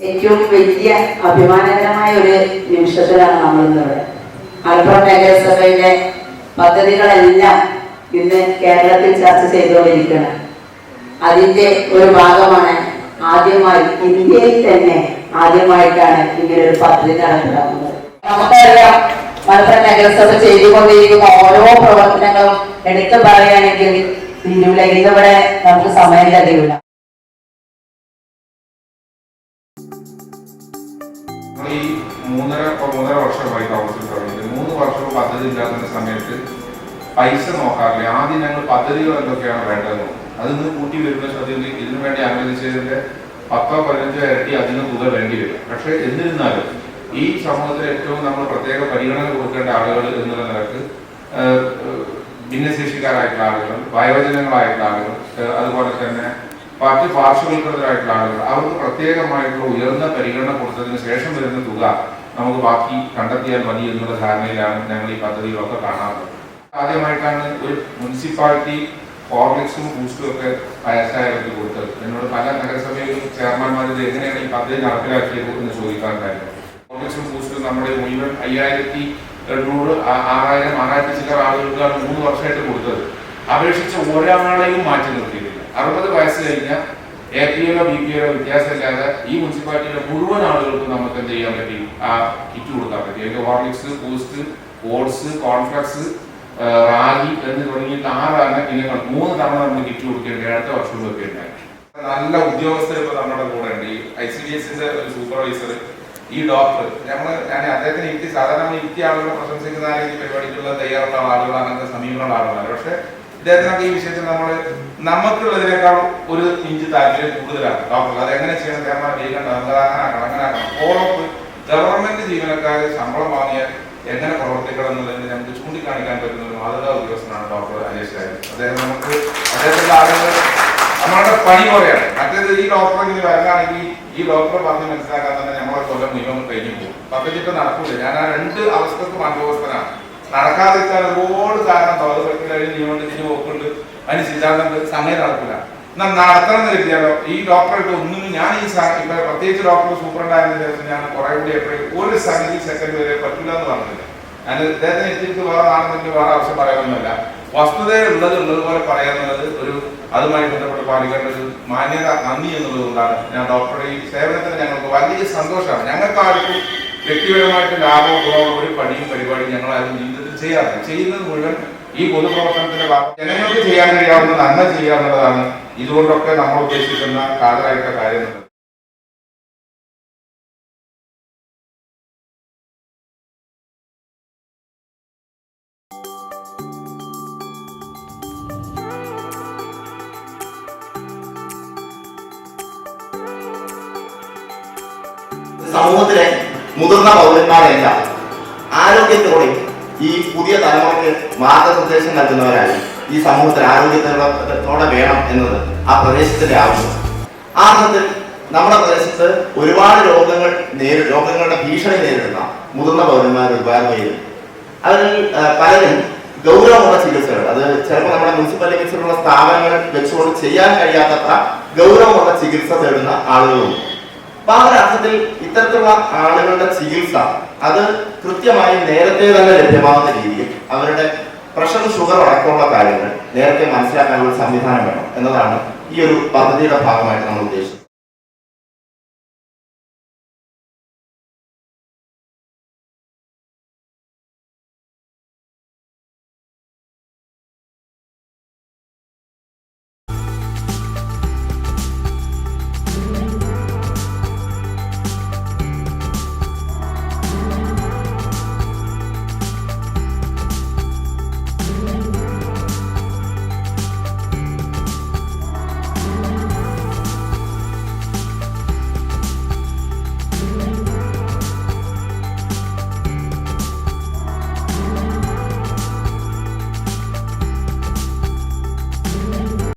ഏറ്റവും വലിയ അഭിമാനകരമായ ഒരു നിമിഷത്തിലാണ് നമ്മൾ ഇന്നിവിടെ. മലപ്പുറം നഗരസഭയുടെ പദ്ധതികളെല്ലാം ഇന്ന് കേരളത്തിൽ ചർച്ച ചെയ്തുകൊണ്ടിരിക്കണം. അതിന്റെ ഒരു ഭാഗമാണ് ആദ്യമായി ഇന്ത്യയിൽ തന്നെ ആദ്യമായിട്ടാണ് ഇങ്ങനെ ഒരു പദ്ധതി നടപ്പിലാക്കുന്നത്. നമുക്കറിയാം, മലപ്പുറം നഗരസഭ ചെയ്തുകൊണ്ടിരിക്കുന്ന ഓരോ പ്രവർത്തനങ്ങളും എടുത്തു പറയുകയാണെങ്കിൽ തീരുവില്ല. ഇന്നിവിടെ നമുക്ക് സമയം കഴിയില്ല. ഈ മൂന്നര വർഷമായി കൗൺസിൽ തുടങ്ങിയിട്ട് 3 വർഷവും പദ്ധതി ഇല്ലാത്ത സമയത്ത് പൈസ നോക്കാറില്ല. ആദ്യം ഞങ്ങൾ പദ്ധതികൾ എന്തൊക്കെയാണ് വേണ്ടതെന്ന് അതിന്ന് കൂട്ടി വരുന്ന ശ്രദ്ധയിൽ ഇതിനു വേണ്ടി അനുവദിച്ചതിന്റെ 10-15 ഇരട്ടി അതിന് തുക വേണ്ടി വരും. പക്ഷെ എന്നിരുന്നാലും ഈ സമൂഹത്തിൽ ഏറ്റവും നമ്മൾ പ്രത്യേക പരിഗണന കൊടുക്കേണ്ട ആളുകൾ എന്നുള്ള നിലക്ക് ഭിന്നശേഷിക്കാരായിട്ടുള്ള ആളുകൾ, വയോജനങ്ങളായിട്ടുള്ള ആളുകൾ, അതുപോലെ തന്നെ മറ്റ് പാർശ്വവൽക്കൃതരായിട്ടുള്ള ആളുകൾ, അവർക്ക് പ്രത്യേകമായിട്ടുള്ള ഉയർന്ന പരിഗണന കൊടുത്തതിന് ശേഷം വരുന്ന തുക നമുക്ക് ബാക്കി കണ്ടെത്തിയാൽ മതി എന്നുള്ള ധാരണയിലാണ് ഞങ്ങൾ ഈ പദ്ധതികളൊക്കെ കാണാറുള്ളത്. ആദ്യമായിട്ടാണ് ഒരു മുനിസിപ്പാലിറ്റി ഹോർലിക്സും ബൂസ്റ്റും ഒക്കെ വയസ്സായവർക്ക് കൊടുത്തത്. എന്നോട് പല നഗരസഭയിലും ചെയർമാൻമാർ ഇത് എങ്ങനെയാണ് ഈ പദ്ധതി നടപ്പിലാക്കിയത് എന്ന് ചോദിക്കാറുണ്ടായിരുന്നു. ഹോർലിക്സും ബൂസ്റ്റും നമ്മുടെ മുഴുവൻ 5800, 6000 ചില ആളുകൾക്കാണ് 3 വർഷമായിട്ട് കൊടുത്തത്. അപേക്ഷിച്ച ഒരാളെയും മാറ്റി നിർത്തിയിട്ടില്ല. 60 വയസ്സ് കഴിഞ്ഞ APLO BPLO വ്യത്യാസമില്ലാതെ ഈ മുനിസിപ്പാലിറ്റിയിലെ മുഴുവൻ ആളുകൾക്കും നമുക്ക് എന്ത് ചെയ്യാൻ പറ്റി? ആ കിറ്റ് കൊടുക്കാൻ പറ്റി. അതിന്റെ Horlicks, boost, oats, cornflakes, ragi എന്ന് തുടങ്ങിയിട്ട് 6 ഇനങ്ങൾ 3 തവണ നമ്മൾ കിറ്റ് കൊടുക്കേണ്ടി അടുത്ത വർഷങ്ങളൊക്കെ ഉണ്ടായി. നല്ല ഉദ്യോഗസ്ഥർ ഇപ്പൊ നമ്മുടെ കൂടെ ഉണ്ട്. ഈ ICDSന്റെ ഒരു സൂപ്പർവൈസർ, ഈ ഡോക്ടർ, ഞാൻ അദ്ദേഹത്തിന് ഇരുത്തി, സാധാരണ നമ്മൾ ഇരുത്തിയ ആളുകളെ പ്രശംസിക്കുന്ന ഈ പരിപാടിക്കുള്ള തയ്യാറുള്ള ആളുകൾ, അങ്ങനത്തെ സമീപനമുള്ള ആളുകളാണ്. പക്ഷെ ഇദ്ദേഹത്തിനൊക്കെ ഈ വിഷയത്തിൽ നമുക്കുള്ളതിനേക്കാൾ ഒരു ഇഞ്ച് താല്പര്യം കൂടുതലാണ് ഡോക്ടർ. അത് എങ്ങനെ ചെയ്യണം, ചേർന്നാൽ ചെയ്യണ്ട, അങ്ങനാക്കണം. ഓരോപ്പ് ഗവൺമെന്റ് ജീവനക്കാര് ശമ്പളം വാങ്ങിയാൽ എങ്ങനെ പ്രവർത്തിക്കണം എന്നുള്ളതിന് നമുക്ക് ചൂണ്ടിക്കാണിക്കാൻ പറ്റുന്ന ഒരു മാതൃകാ ഉദ്യോഗസ്ഥനാണ് ഡോക്ടർ അജേഷ് രാജ്. അദ്ദേഹത്തിന്റെ ആളുകൾ നമ്മളുടെ പണി പോലെയാണ്. മറ്റേത് ഈ ഡോക്ടറെ ഇനി വരാനാണെങ്കിൽ ഈ ഡോക്ടറെ പറഞ്ഞ് മനസ്സിലാക്കാൻ തന്നെ നമ്മളെ കൊല്ലം മുഴുവൻ കഴിഞ്ഞു പോകും. പദ്ധതിക്ക് നടക്കൂല. ഞാൻ ആ 2 അവസ്ഥക്കും അനുഭവസ്ഥനാണ്. നടക്കാതിരിക്കാൻ ഒരുപാട് കാരണം അത് പറ്റില്ല, നിയമത്തിന് പോക്കുണ്ട്, അതിന് സിദ്ധാന്തമുണ്ട്, സമയം നടക്കില്ല. എന്നാൽ നടത്തണം എന്ന് കരുതിയാലോ ഈ ഡോക്ടറായിട്ട് ഒന്നും ഞാൻ ഈ ഇപ്പൊ പ്രത്യേകിച്ച് ഡോക്ടർ സൂപ്രണ്ടായതിനു ശേഷം ഞാൻ കുറെ കൂടി എപ്പോഴും ഒരു സെക്കൻഡ് വരെ പറ്റില്ല എന്ന് പറഞ്ഞില്ല. ഞാൻ ഇദ്ദേഹത്തിന് എത്തിയിട്ട് വേറെ ആണെന്നെങ്കിൽ വേറെ ആവശ്യം പറയാനൊന്നുമല്ല. ഉള്ളതുപോലെ പറയാന്നുള്ളത് ഒരു അതുമായി ബന്ധപ്പെട്ട് പാലിക്കേണ്ട ഒരു മാന്യത, നന്ദി എന്നുള്ളതുകൊണ്ടാണ് ഞാൻ ഡോക്ടറുടെ ഈ സേവനത്തിന് ഞങ്ങൾക്ക് വലിയ സന്തോഷമാണ്. ഞങ്ങൾക്ക് ആർക്കും വ്യക്തിപരമായിട്ട് ലാഭമോ ഗുണമോ ഒരു പണിയും പരിപാടിയും ഞങ്ങളാരും ജീവിതത്തിൽ ചെയ്യാറില്ല. ചെയ്യുന്നത് മുഴുവൻ ഈ പൊതുപ്രവർത്തനത്തിന്റെ ജനങ്ങൾക്ക് ചെയ്യാൻ കഴിയാവുന്ന നന്മ ചെയ്യാവുന്നതാണ് ഇതുകൊണ്ടൊക്കെ നമ്മൾ ഉദ്ദേശിക്കുന്ന കാതലായിട്ടുള്ള കാര്യങ്ങൾ. സമൂഹത്തിലെ മുതിർന്ന പൗരന്മാരെല്ലാം ആരോഗ്യത്തോടെ ഈ പുതിയ തലമുറയ്ക്ക് മാർഗനിർദ്ദേശം നൽകുന്നവരായി ഈ സമൂഹത്തിൽ ആരോഗ്യത്തോടെ വേണം എന്നത് ആ പ്രദേശത്തിന്റെ ആവശ്യം. ആ അർത്ഥത്തിൽ നമ്മുടെ പ്രദേശത്ത് ഒരുപാട് രോഗങ്ങളുടെ ഭീഷണി നേരിടുന്ന മുതിർന്ന പൗരന്മാർ ഒരുപാട് പേര്. അതിൽ പലരും ഗൗരവമുള്ള ചികിത്സകൾ, അത് ചിലപ്പോൾ നമ്മുടെ മുനിസിപ്പൽ ലിമിറ്റ്സിലുള്ള സ്ഥാപനങ്ങൾ വെച്ചുകൊണ്ട് ചെയ്യാൻ കഴിയാത്തത്ര ഗൗരവമുള്ള ചികിത്സ തേടുന്ന ആളുകളുണ്ട്. അപ്പൊ ആ ഒരു അർത്ഥത്തിൽ ഇത്തരത്തിലുള്ള ആളുകളുടെ ചികിത്സ അത് കൃത്യമായി നേരത്തെ തന്നെ ലഭ്യമാകുന്ന രീതിയിൽ അവരുടെ പ്രഷർ, ഷുഗർ അടക്കമുള്ള കാര്യങ്ങൾ നേരത്തെ മനസ്സിലാക്കാനുള്ള സംവിധാനം വേണം എന്നതാണ് ഈ ഒരു പദ്ധതിയുടെ ഭാഗമായിട്ട് നമ്മൾ ഉദ്ദേശിച്ചത്.